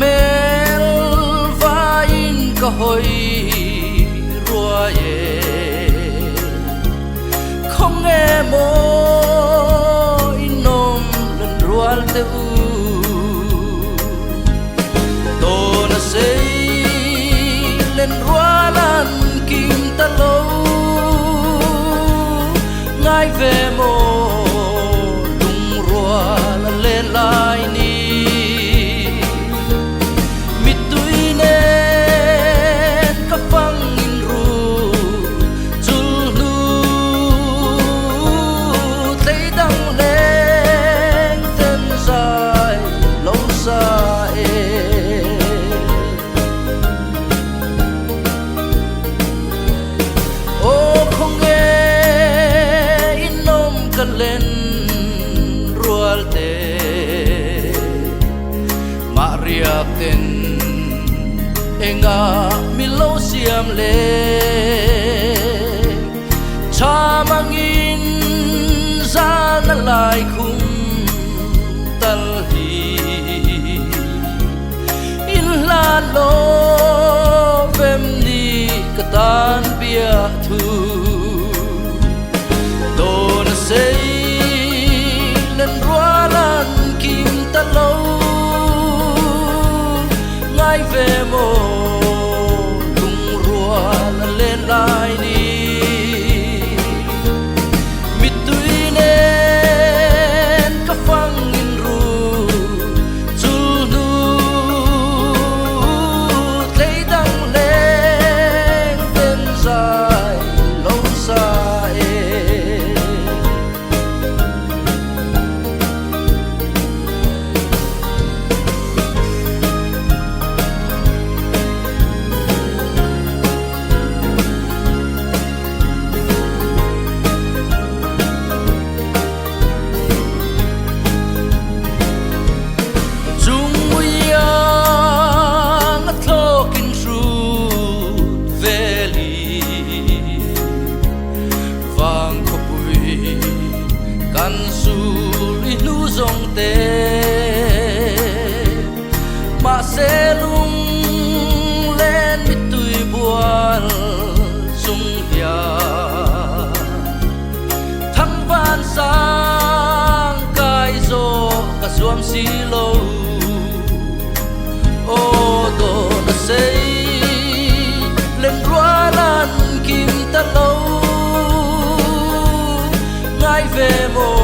mel va in ka hoi rua ye không nghe mô in nom lần rual te u to na sei lên rualan kim ta lâu ngay về mô lung rual lên lại ni mit tui nên ka phang in ru chul nu thấy đắng lên tên dài lâu xa lên rual te Maria ten enga milo siam le cha mangin za na lai khum tal hi in la lo vem ni katan bia thu say lên rualan kim ta lâu ngay về mô lung rualan lên lại đi mit tui nên ka phang in ru chul nu thấy đắng lên tên dài lâu xa dòng tê mà sẽ lung lên mit tui buồn sung ya thăng van sang cai zo cả xuom xí lâu ô tô na sei lên rualan kim ta lâu ngay về mô